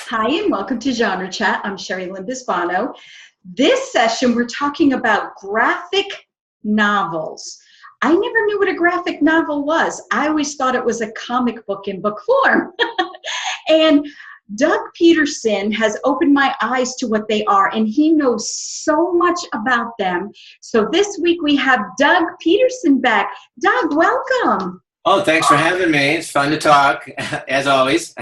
Hi, and welcome to Genre Chat. I'm Sherry Lynn Bisbano. This session, we're talking about graphic novels. I never knew what a graphic novel was. I always thought it was a comic book in book form. And Doug Peterson has opened my eyes to what they are, and he knows so much about them. So this week we have Doug Peterson back. Doug, welcome. Oh, thanks for having me. It's fun to talk, as always.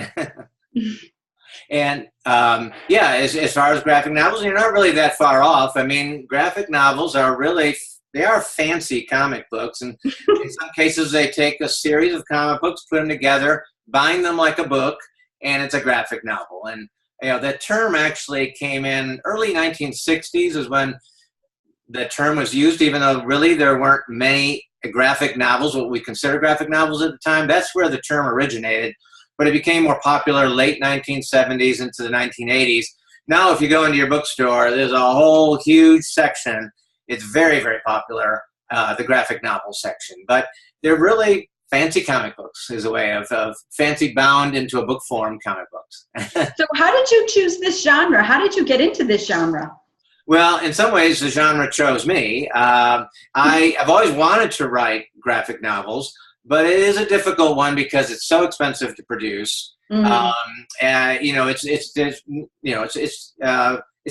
And yeah, as far as graphic novels, you're not really that far off. I mean, graphic novels are really, they are fancy comic books. And in some cases, they take a series of comic books, put them together, bind them like a book, and it's a graphic novel. And you know, that term actually came in early 1960s is when the term was used, even though really there weren't many graphic novels, what we consider graphic novels at the time. That's where the term originated. But it became more popular late 1970s into the 1980s. Now, if you go into your bookstore, there's a whole huge section. It's very, very popular, the graphic novel section. But they're really fancy comic books, is a way of fancy bound into a book form comic books. So how did you choose this genre? How did you get into this genre? Well, in some ways, the genre chose me. I've always wanted to write graphic novels, but it is a difficult one because it's so expensive to produce. And you know, it's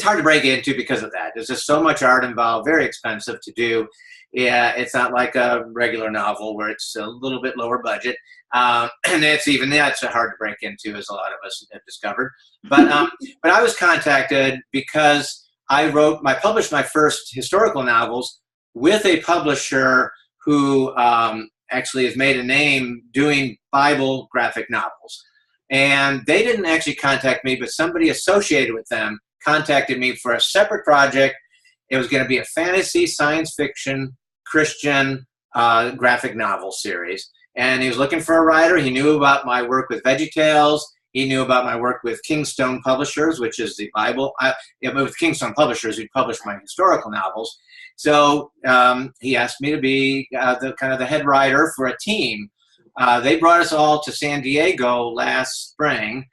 hard to break into because of that. There's just so much art involved, very expensive to do. Yeah, it's not like a regular novel where it's a little bit lower budget, and that's hard to break into, as a lot of us have discovered. But but I was contacted because I published my first historical novels with a publisher who actually has made a name doing Bible graphic novels. And they didn't actually contact me, but somebody associated with them contacted me for a separate project. It was going to be a fantasy, science fiction, Christian graphic novel series. And he was looking for a writer. He knew about my work with VeggieTales. He knew about my work with Kingstone Publishers, which is the Bible. With Kingstone Publishers, we published my historical novels. So he asked me to be the head writer for a team. They brought us all to San Diego last spring.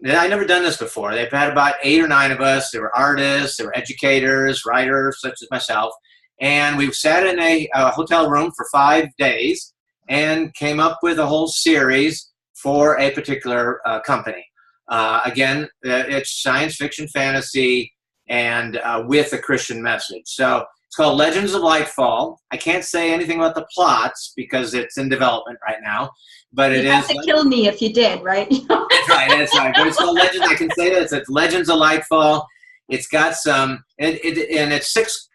I'd never done this before. They've had about 8 or 9 of us. There were artists, there were educators, writers, such as myself. And we sat in a hotel room for 5 days and came up with a whole series for a particular company. Again, it's science fiction, fantasy, and with a Christian message. So it's called Legends of Lightfall. I can't say anything about the plots because it's in development right now. But You'd have to kill me if you did, right? That's right. But it's called Legends. I can say that it's Legends of Lightfall. It's got some, and it's six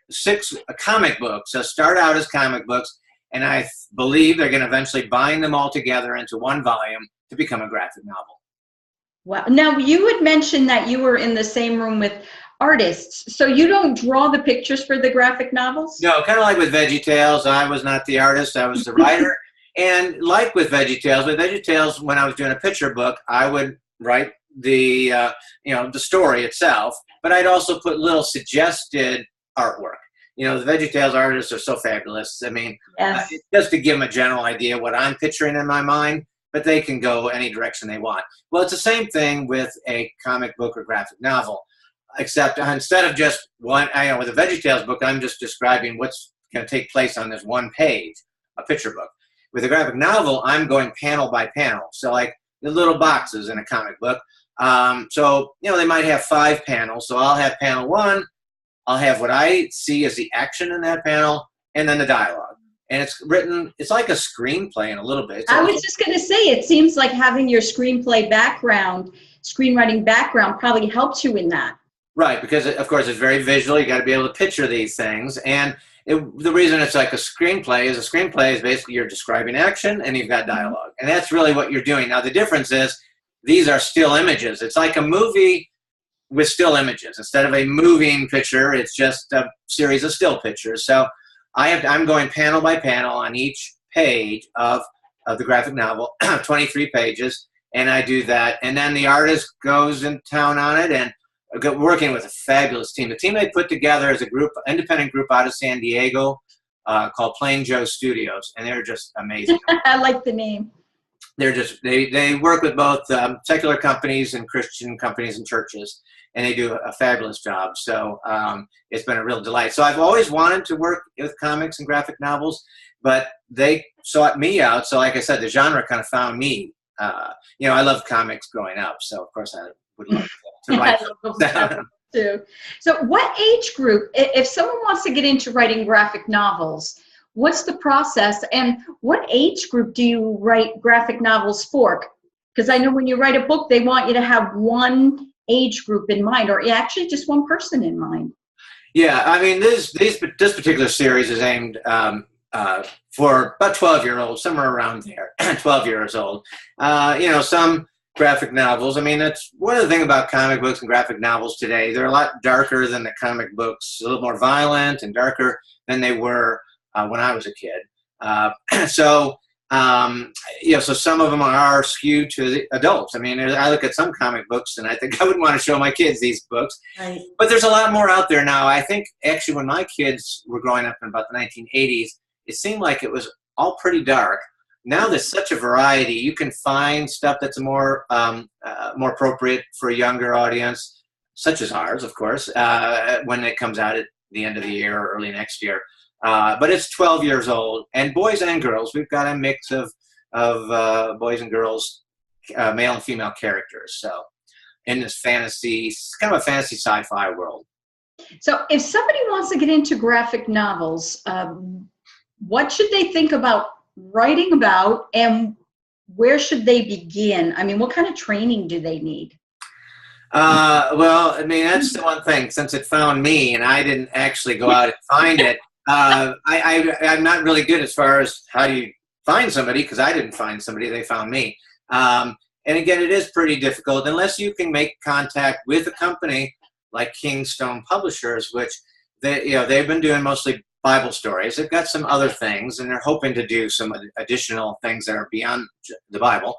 comic books. So start out as comic books, and I believe they're going to eventually bind them all together into one volume to become a graphic novel. Wow. Now, you had mentioned that you were in the same room with artists. So you don't draw the pictures for the graphic novels? No, kind of like with VeggieTales. I was not the artist. I was the writer. And like with VeggieTales, when I was doing a picture book, I would write the story itself, but I'd also put little suggested artwork. You know, the VeggieTales artists are so fabulous. I mean, yes. Just to give them a general idea of what I'm picturing in my mind, but they can go any direction they want. Well, it's the same thing with a comic book or graphic novel, except instead of just one, with a VeggieTales book, I'm just describing what's going to take place on this one page, a picture book. With a graphic novel, I'm going panel by panel. So like the little boxes in a comic book. So, they might have 5 panels. So I'll have panel 1. I'll have what I see as the action in that panel, and then the dialogue. And it's written, it's like a screenplay in a little bit. I was just going to say, it seems like having your screenwriting background probably helps you in that. Right, because of course it's very visual. You got to be able to picture these things. And the reason it's like a screenplay is basically you're describing action and you've got dialogue. And that's really what you're doing. Now, the difference is these are still images. It's like a movie with still images. Instead of a moving picture, it's just a series of still pictures. So I'm going panel by panel on each page of the graphic novel, 23 pages, and I do that. And then the artist goes in town on it, and working with a fabulous team. The team they put together is a independent group out of San Diego called Plain Joe Studios, and they're just amazing. I like the name. they work with both secular companies and Christian companies and churches, and they do a fabulous job. So it's been a real delight. So I've always wanted to work with comics and graphic novels, but they sought me out. So like I said, the genre kind of found me. I loved comics growing up, so of course I would love to write them. Too. So what age group, if someone wants to get into writing graphic novels, what's the process, and what age group do you write graphic novels for? Because I know when you write a book, they want you to have one age group in mind, or actually just one person in mind. Yeah, I mean, this particular series is aimed for about 12-year-olds, somewhere around there, 12 years old. Some graphic novels. I mean, that's one of the things about comic books and graphic novels today. They're a lot darker than the comic books, a little more violent and darker than they were when I was a kid. So some of them are skewed to the adults. I mean, I look at some comic books and I think I wouldn't want to show my kids these books. Right. But there's a lot more out there now. I think actually when my kids were growing up in about the 1980s, it seemed like it was all pretty dark. Now there's such a variety. You can find stuff that's more appropriate for a younger audience, such as ours, of course, when it comes out at the end of the year or early next year. But it's 12 years old, and boys and girls. We've got a mix of boys and girls, male and female characters. So in this fantasy, it's kind of a fantasy sci-fi world. So if somebody wants to get into graphic novels, what should they think about writing about, and where should they begin? I mean, what kind of training do they need? Well, I mean, that's the one thing. Since it found me, and I didn't actually go out and find it, I'm not really good as far as how do you find somebody, because I didn't find somebody, they found me. And again, it is pretty difficult unless you can make contact with a company like Kingstone Publishers, which they've been doing mostly Bible stories. They've got some other things, and they're hoping to do some additional things that are beyond the Bible.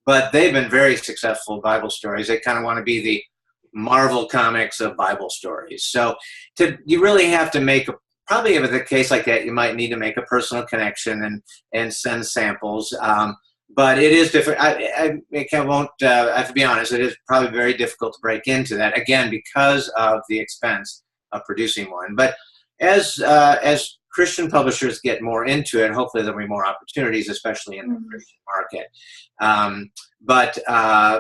But they've been very successful Bible stories. They kind of want to be the Marvel Comics of Bible stories. So you really have to probably with a case like that, you might need to make a personal connection and send samples. But it is different. I have to be honest, it is probably very difficult to break into that, again, because of the expense of producing one. But as Christian publishers get more into it, hopefully there'll be more opportunities, especially in the Christian market. But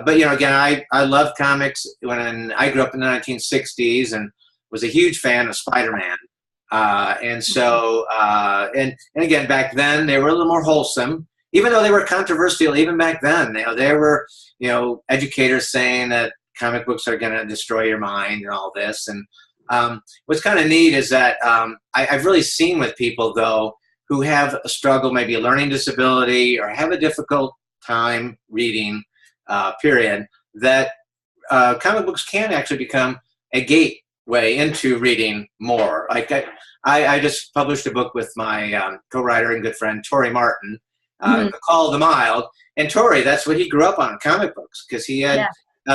again, I love comics. When I grew up in the 1960s and was a huge fan of Spider-Man. And again, back then they were a little more wholesome, even though they were controversial. Even back then, there were educators saying that comic books are going to destroy your mind and all this. And what's kind of neat is that I've really seen with people, though, who have a struggle, maybe a learning disability or have a difficult time reading, period, that comic books can actually become a gateway into reading more. Like I just published a book with my co-writer and good friend, Tori Martin, Call of the Mild. And Tori, that's what he grew up on, comic books, because he had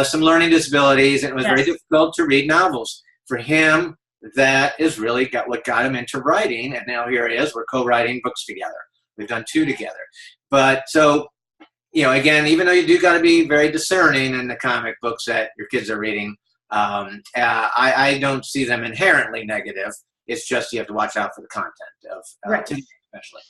some learning disabilities, and it was very difficult to read novels. For him, that is really what got him into writing, and now here he is. We're co-writing books together. We've done 2 together. But so, again, even though you do got to be very discerning in the comic books that your kids are reading, I don't see them inherently negative. It's just you have to watch out for the content of especially.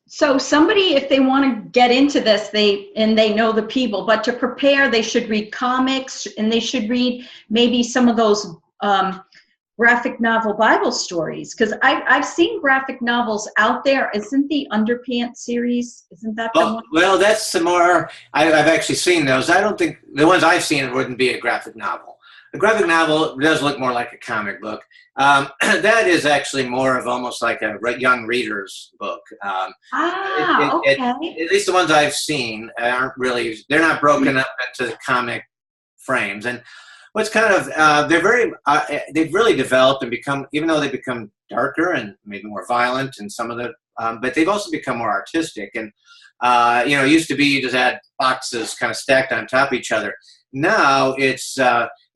So somebody, if they want to get into this, they know the people, but to prepare, they should read comics, and they should read maybe some of those graphic novel Bible stories, because I've seen graphic novels out there. Isn't the Underpants series? Isn't that the one? Well, that's some more. I've actually seen those. I don't think the ones I've seen wouldn't be a graphic novel. A graphic novel does look more like a comic book. That is actually more of almost like a young reader's book. Okay. At least the ones I've seen aren't really. They're not broken up into comic frames. And what's kind of they've really developed and become, even though they become darker and maybe more violent in some of the, but they've also become more artistic. And it used to be you just had boxes kind of stacked on top of each other. Now it's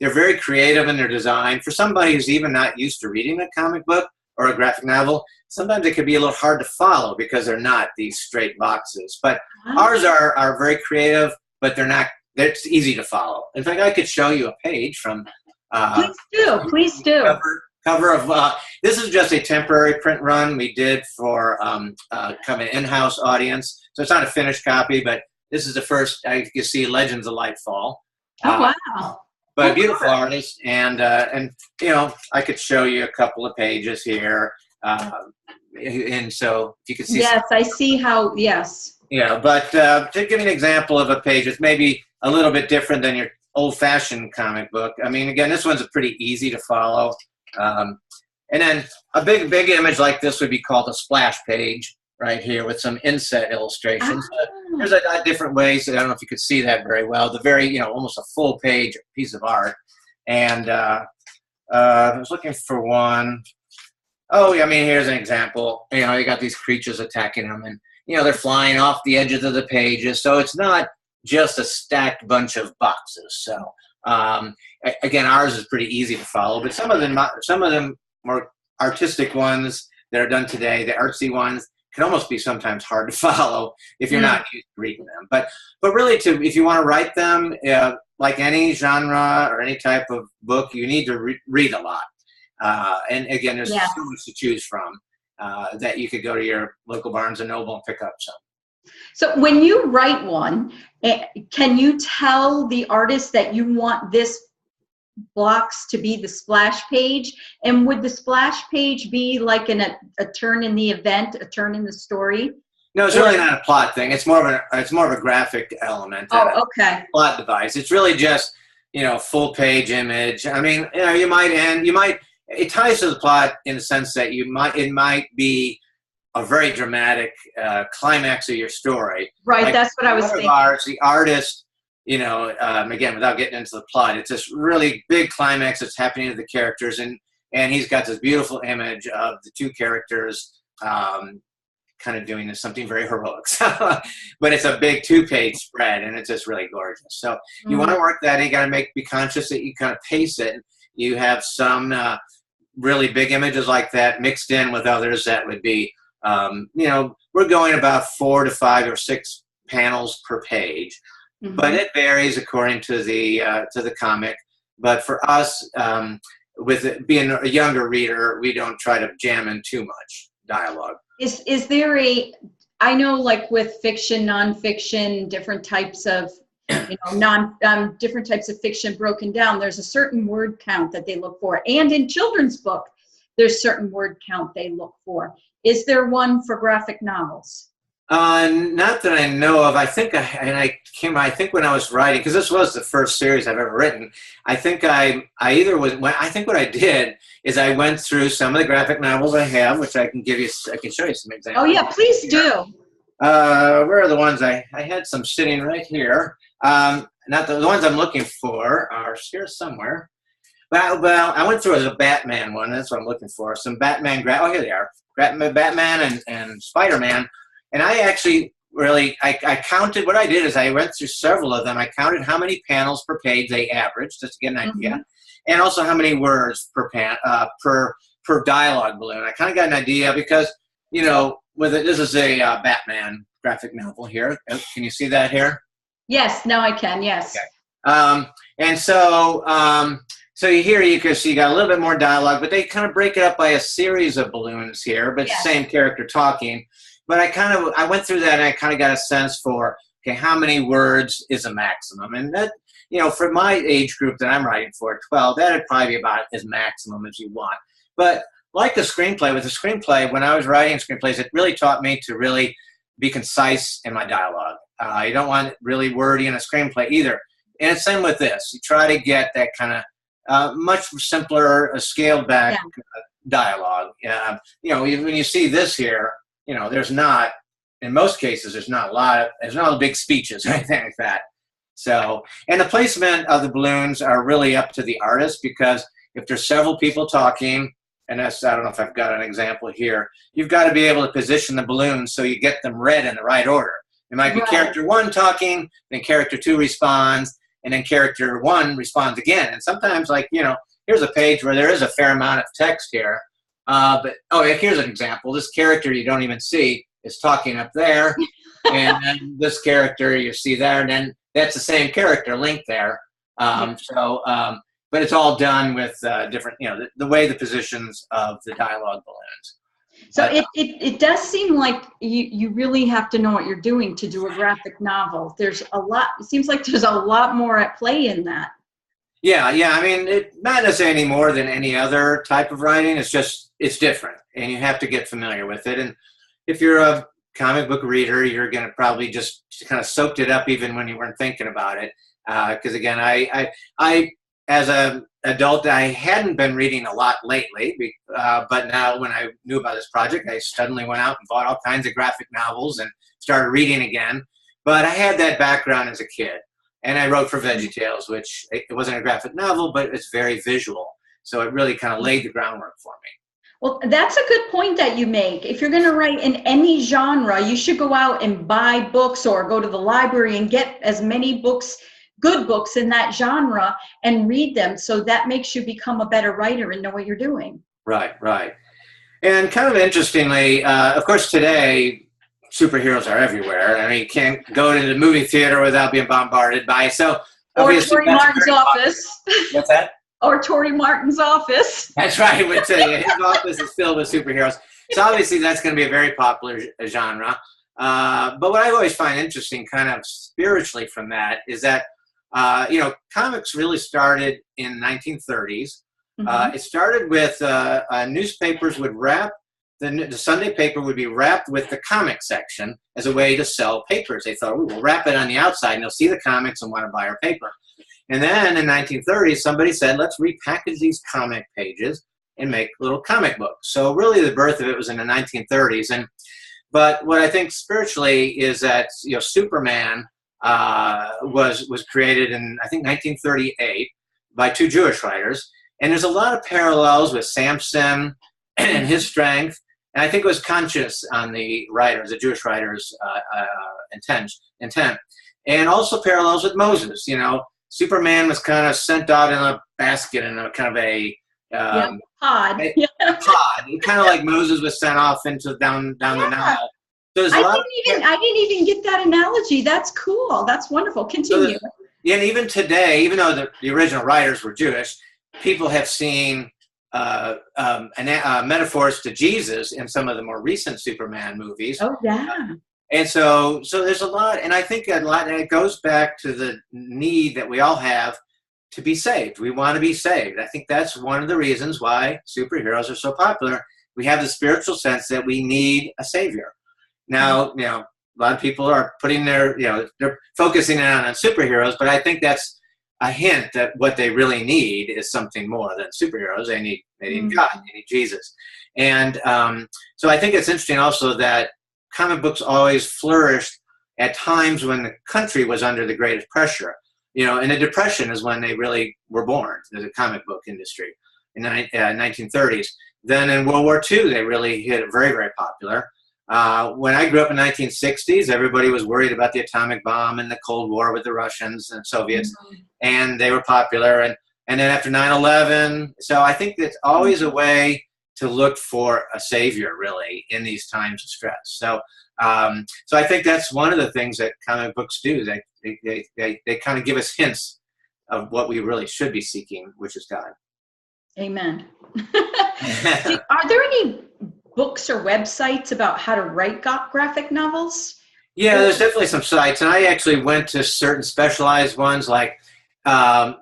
they're very creative in their design. For somebody who's even not used to reading a comic book, or a graphic novel, sometimes it can be a little hard to follow because they're not these straight boxes. But ours are very creative, but they're not. It's easy to follow. In fact, I could show you a page from. Please do. Cover of this is just a temporary print run we did for kind of an in-house audience. So it's not a finished copy, but this is the first. You can see Legends of Lightfall. Oh wow! But a beautiful artist, and you know, I could show you a couple of pages here, and so if you can see. Yes, I see how. Yes. Yeah, but to give you an example of a page, it's maybe a little bit different than your old-fashioned comic book. I mean, again, this one's pretty easy to follow. And then a big image like this would be called a splash page right here with some inset illustrations. There's a different ways. I don't know if you could see that very well. The very, you know, almost a full page piece of art. And I was looking for one. Oh, I mean, here's an example. You know, you got these creatures attacking them, and you know, they're flying off the edges of the pages. So it's not just a stacked bunch of boxes. So again, ours is pretty easy to follow, but some of them more artistic ones that are done today, the artsy ones, can almost be sometimes hard to follow if you're not used to reading them. But really, if you want to write them, like any genre or any type of book, you need to read a lot. And again, there's so much to choose from that you could go to your local Barnes and Noble and pick up some. So when you write one, can you tell the artist that you want this blocks to be the splash page? And would the splash page be like a turn in the event, a turn in the story? No, it's really not a plot thing. It's more of a graphic element. Oh, okay. Plot device. It's really just, you know, full page image. I mean, you know, it ties to the plot in the sense that it might be a very dramatic climax of your story. Right, like, that's what I was thinking. The artist, you know, again, without getting into the plot, it's this really big climax that's happening to the characters, and he's got this beautiful image of the two characters kind of doing something very heroic. But it's a big 2-page spread, and it's just really gorgeous. So you want to work that, you got to be conscious that you kind of pace it. You have some really big images like that mixed in with others that would be, you know, we're going about 4 to 5 or 6 panels per page, but it varies according to the comic. But for us, with it being a younger reader, we don't try to jam in too much dialogue. Is there I know, like with fiction, nonfiction, different types of, you know, different types of fiction broken down, there's a certain word count that they look for. And in children's book, there's certain word count they look for. Is there one for graphic novels? Not that I know of. I think when I was writing, because this was the first series I've ever written, I think I think what I did is I went through some of the graphic novels I have, which I can show you some examples. Oh yeah, please do. Where are the ones I had some sitting right here. Not the ones I'm looking for are here somewhere. Well, I went through a Batman one. That's what I'm looking for. Some Batman. Oh, here they are. Batman and Spider-Man. And I actually I counted. What I did is I went through several of them. I counted how many panels per page they averaged, just to get an idea, and also how many words per dialogue balloon. I kind of got an idea because, you know, this is a Batman graphic novel here. Can you see that here? Yes, now I can. Yes. Okay. And so here you can see you got a little bit more dialogue, but they kind of break it up by a series of balloons here, but same character talking. But I went through that and I kind of got a sense for, okay, how many words is a maximum? And that, you know, for my age group that I'm writing for, 12, that'd probably be about as maximum as you want. But like the screenplay, with the screenplay, when I was writing screenplays, it really taught me to really be concise in my dialogue. You don't want it really wordy in a screenplay either. And it's same with this. You try to get that kind of much simpler, scaled back dialogue. You know, when you see this here, you know, in most cases, there's not big speeches or anything like that. So, and the placement of the balloons are really up to the artist, because if there's several people talking, and I don't know if I've got an example here, you've got to be able to position the balloons so you get them read in the right order. It might be character 1 talking, then character 2 responds, and then character 1 responds again. And sometimes, like, you know, here's a page where there is a fair amount of text here, But oh, here's an example. This character you don't even see is talking up there, and then this character you see there, and then that's the same character linked there. But it's all done with different, the way the positions of the dialogue balloons. So it does seem like you really have to know what you're doing to do a graphic novel. There's a lot. It seems like there's a lot more at play in that. Yeah. I mean, not necessarily any more than any other type of writing. It's different, and you have to get familiar with it. And if you're a comic book reader, you're going to probably just kind of soaked it up even when you weren't thinking about it. Because again, I as an adult, I hadn't been reading a lot lately, but now when I knew about this project, I suddenly went out and bought all kinds of graphic novels and started reading again. But I had that background as a kid, and I wrote for VeggieTales, which it wasn't a graphic novel, but it's very visual. So it really kind of laid the groundwork for me. Well, that's a good point that you make. If you're going to write in any genre, you should go out and buy books or go to the library and get as many books, good books in that genre, and read them. So that makes you become a better writer and know what you're doing. Right. And kind of interestingly, of course, today, superheroes are everywhere. I mean, you can't go to the movie theater without being bombarded by. Or Tori Martin's office. What's that? Or Tori Martin's office. That's right. His office is filled with superheroes. So obviously that's going to be a very popular genre. But what I always find interesting kind of spiritually from that is that, comics really started in the 1930s. It started with newspapers would wrap, the Sunday paper would be wrapped with the comic section as a way to sell papers. They thought, we'll wrap it on the outside and they'll see the comics and want to buy our paper. And then in 1930s, somebody said, let's repackage these comic pages and make little comic books. So really the birth of it was in the 1930s. But what I think spiritually is that, Superman was created in, I think, 1938 by two Jewish writers. And there's a lot of parallels with Samson and his strength. And I think it was conscious on the Jewish writers' intent. And also parallels with Moses. Superman was kind of sent out in a basket in a kind of a pod. Pod. Kind of like Moses was sent off into down the Nile. So I didn't even get that analogy. That's cool. That's wonderful. Continue. And even today, even though the original writers were Jewish, people have seen metaphors to Jesus in some of the more recent Superman movies. Oh yeah. And so there's a lot, and I think a lot, and it goes back to the need that we all have to be saved. We want to be saved. I think that's one of the reasons why superheroes are so popular. We have the spiritual sense that we need a savior. Now, a lot of people are putting they're focusing on superheroes, but I think that's a hint that what they really need is something more than superheroes. They need God, they need Jesus. And so I think it's interesting also that comic books always flourished at times when the country was under the greatest pressure. And the Depression is when they really were born, the comic book industry, in the 1930s. Then in World War II, they really hit it very, very popular. When I grew up in the 1960s, everybody was worried about the atomic bomb and the Cold War with the Russians and Soviets, and they were popular. And then after 9/11, so I think that's always a way to look for a savior, really, in these times of stress. So I think that's one of the things that comic books do. They kind of give us hints of what we really should be seeking, which is God. Amen. Are there any books or websites about how to write graphic novels? Yeah, there's definitely some sites, and I actually went to certain specialized ones like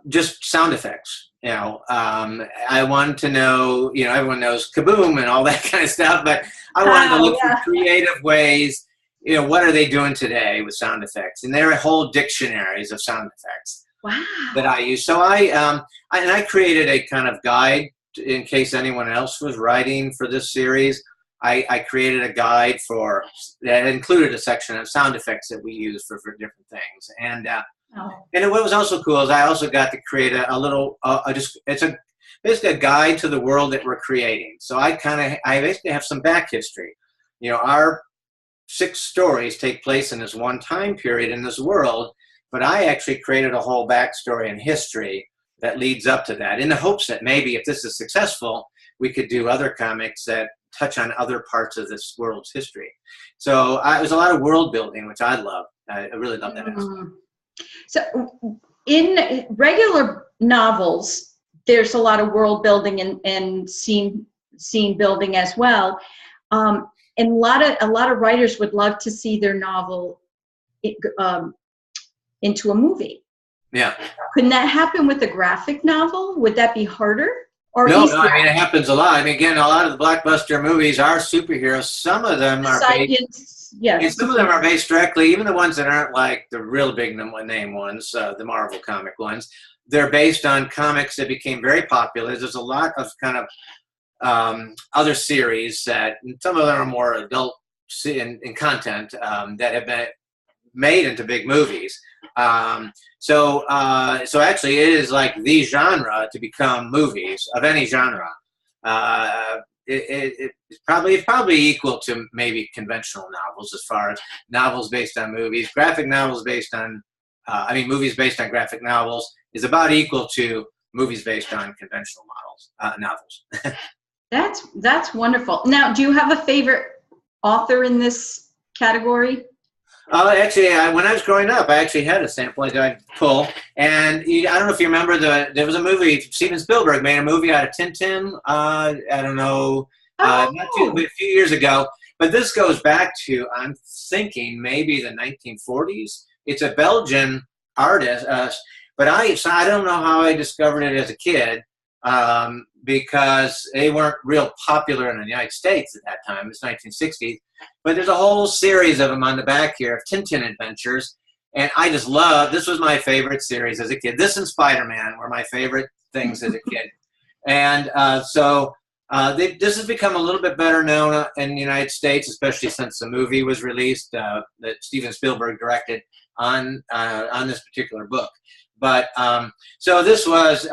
just sound effects. I wanted to know, everyone knows kaboom and all that kind of stuff, but I wanted to look for creative ways, what are they doing today with sound effects? And there are whole dictionaries of sound effects that I use. So I created a kind of guide in case anyone else was writing for this series. I created a guide that included a section of sound effects that we use for different things. And what was also cool is I also got to create a little, basically a guide to the world that we're creating. So I basically have some back history. Our 6 stories take place in this one time period in this world, but I actually created a whole backstory and history that leads up to that in the hopes that maybe if this is successful, we could do other comics that touch on other parts of this world's history. So it was a lot of world building, which I love. I really love that aspect. So in regular novels, there's a lot of world building and scene building as well. And a lot of writers would love to see their novel into a movie. Yeah. Couldn't that happen with a graphic novel? Would that be harder? Or no, I mean, it happens a lot. I mean, again, a lot of the blockbuster movies are superheroes. Some of them are based, and some of them are based directly, even the ones that aren't like the real big name ones, the Marvel comic ones. They're based on comics that became very popular. There's a lot of kind of other series that, some of them are more adult in content, that have been made into big movies. So actually it is like the genre to become movies of any genre. It's probably equal to maybe conventional novels as far as novels based on movies. Graphic novels based on, movies based on graphic novels is about equal to movies based on conventional novels. That's wonderful. Now, do you have a favorite author in this category? Actually, when I was growing up, I actually had a sample I'd pull. And I don't know if you remember, there was a movie, Steven Spielberg made a movie out of Tintin, a few years ago. But this goes back to, I'm thinking, maybe the 1940s. It's a Belgian artist, but I don't know how I discovered it as a kid, because they weren't real popular in the United States at that time. It's 1960s. But there's a whole series of them on the back here of Tintin adventures. And I just love, this was my favorite series as a kid. This and Spider-Man were my favorite things as a kid. And this has become a little bit better known in the United States, especially since the movie was released that Steven Spielberg directed on this particular book. But so this was,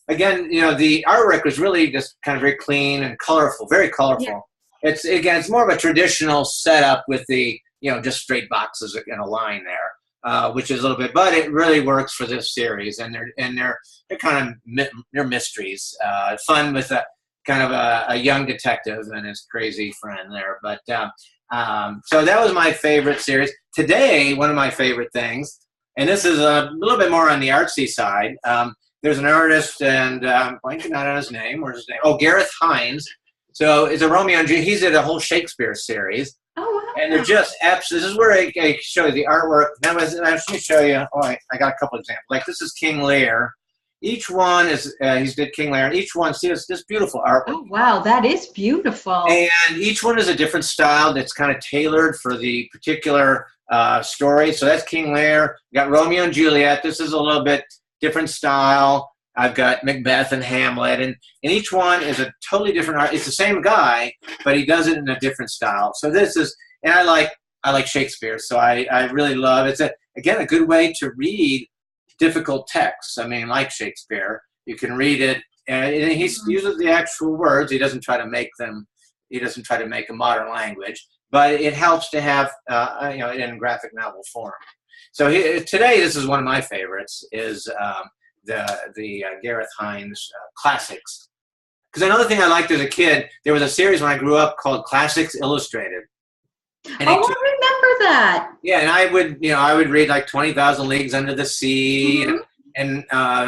again, the artwork was really just kind of very clean and colorful, very colorful. Yeah. It's more of a traditional setup with the, just straight boxes in a line there, which is a little bit, but it really works for this series. And they're kind of, they're mysteries, fun with a kind of a young detective and his crazy friend there. But so that was my favorite series. Today, one of my favorite things, and this is a little bit more on the artsy side. There's an artist, and I'm blanking out on his name. Where's his name? Oh, Gareth Hines. So it's a Romeo and Juliet. He did a whole Shakespeare series. Oh, wow. And they're just absolutely, this is where I show you the artwork. Now, let me show you. Oh, I got a couple examples. Like this is King Lear. Each one is, he did King Lear. And each one, see, it's this beautiful artwork. Oh, wow, that is beautiful. And each one is a different style that's kind of tailored for the particular story. So that's King Lear. You got Romeo and Juliet. This is a little bit different style. I've got Macbeth and Hamlet, and each one is a totally different art. It's the same guy, but he does it in a different style. So this is, and I like Shakespeare, so I really love it. It's again a good way to read difficult texts. I mean, like Shakespeare, you can read it, and he uses the actual words. He doesn't try to make them. He doesn't try to make a modern language, but it helps to have in graphic novel form. So today, this is one of my favorites. Is the Gareth Hines classics. Because another thing I liked as a kid, there was a series when I grew up called Classics Illustrated. And I remember that. Yeah, and I would read like 20,000 Leagues Under the Sea, and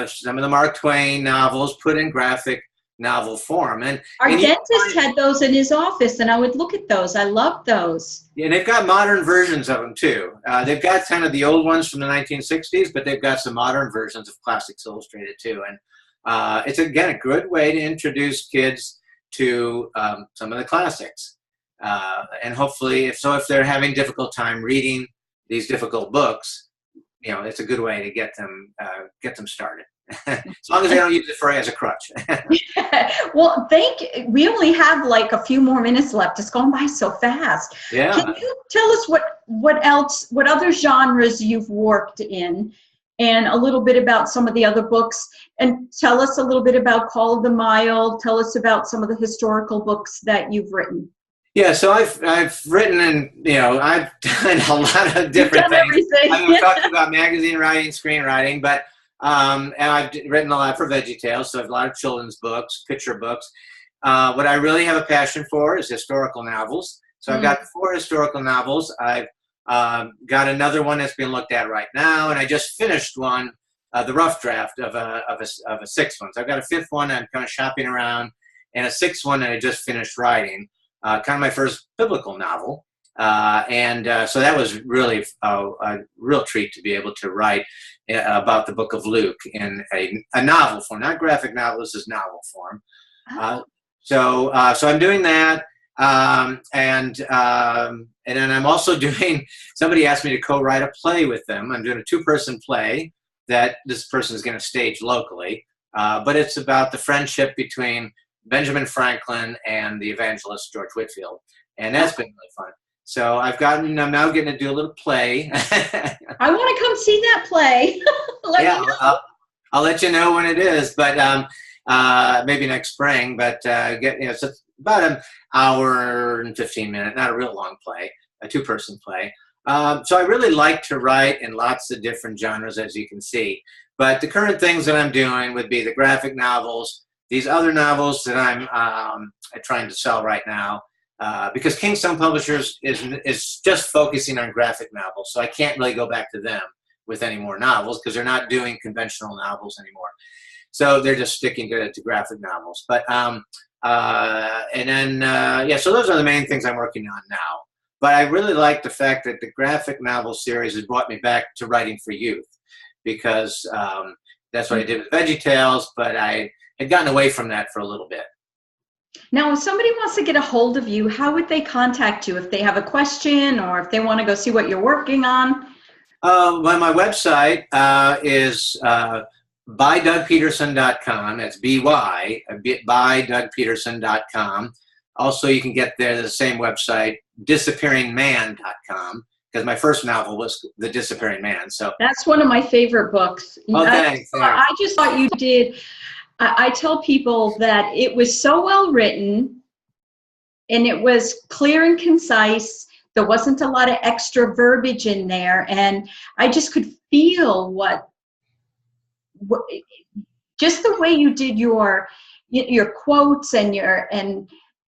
some of the Mark Twain novels put in graphic novel form. And our dentist had those in his office, and I would look at those. I loved those. Yeah, and they've got modern versions of them too. They've got kind of the old ones from the 1960s, but they've got some modern versions of Classics Illustrated too. And it's again a good way to introduce kids to some of the classics. And hopefully, if they're having difficult time reading these difficult books, it's a good way to get them started. As long as they don't use it as a crutch. Well, we only have like a few more minutes left. It's going by so fast. Yeah. Can you tell us what other genres you've worked in, and a little bit about some of the other books, and tell us a little bit about Call of the Mild. Tell us about some of the historical books that you've written. Yeah, so I've written, and I've done a lot of different things. Everything. I've talked about magazine writing, screenwriting, but and I've written a lot for VeggieTales, so I have a lot of children's books, picture books. what I really have a passion for is historical novels. So I've got 4 historical novels. I've got another one that's being looked at right now, and I just finished one, the rough draft of a 6th one. So I've got a 5th one I'm kind of shopping around, and a 6th one that I just finished writing, kind of my first biblical novel. So that was really a real treat to be able to write about the book of Luke in a novel form, not graphic novel. This is novel form. So I'm doing that, and then I'm also doing. Somebody asked me to co-write a play with them. I'm doing a 2-person play that this person is going to stage locally, but it's about the friendship between Benjamin Franklin and the evangelist George Whitefield, and that's been really fun. So I'm now getting to do a little play. I want to come see that play. I'll let you know when it is, but maybe next spring. But it's about an hour and 15 minutes, not a real long play, a 2-person play. So I really like to write in lots of different genres, as you can see. But the current things that I'm doing would be the graphic novels, these other novels that I'm trying to sell right now. Because Kingstone Publishers is just focusing on graphic novels, so I can't really go back to them with any more novels because they're not doing conventional novels anymore. So they're just sticking to graphic novels. But so those are the main things I'm working on now. But I really like the fact that the graphic novel series has brought me back to writing for youth, because that's what I did with VeggieTales, but I had gotten away from that for a little bit. Now, if somebody wants to get a hold of you, how would they contact you if they have a question or if they want to go see what you're working on? Well, my website is bydougpeterson.com. That's bydougpeterson.com. Also, you can get there the same website, disappearingman.com, because my first novel was The Disappearing Man. So that's one of my favorite books. Oh, thanks. I just thought you did. I tell people that it was so well written and it was clear and concise. There wasn't a lot of extra verbiage in there. And I just could feel what just the way you did your quotes and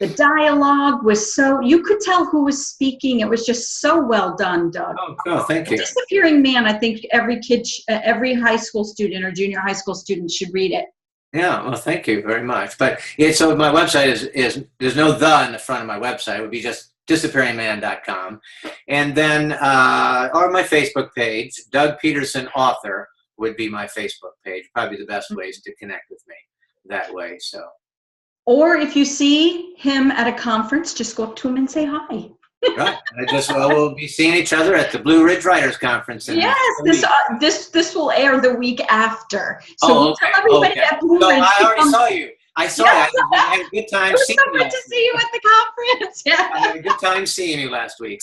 the dialogue was so, you could tell who was speaking. It was just so well done, Doug. Oh, cool. Thank you. Disappearing Man, I think every kid, every high school student or junior high school student should read it. Yeah, well, thank you very much. But so my website is there's no "the" in the front of my website. It would be just disappearingman.com. And then, or my Facebook page, Doug Peterson Author would be my Facebook page. Probably the best ways to connect with me that way. So. Or if you see him at a conference, just go up to him and say hi. Right. We'll be seeing each other at the Blue Ridge Writers Conference. Yes, this will air the week after. So we'll tell everybody at Blue Ridge. I already saw you. I saw you. I had a good time seeing you. It was so good to see you at the conference. Yeah. I had a good time seeing you last week.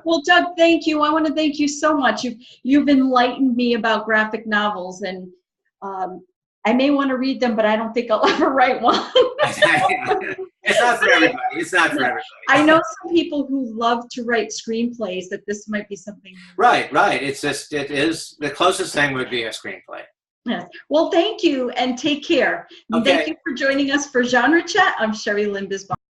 Well, Doug, thank you. I want to thank you so much. You've enlightened me about graphic novels, and I may want to read them, but I don't think I'll ever write one. It's not for everybody. It's not for everybody. I know some people who love to write screenplays, that this might be something. Right. It is the closest thing would be a screenplay. Yes. Well, thank you and take care. Okay. Thank you for joining us for Genre Chat. I'm Sherry Lynn Bisbal.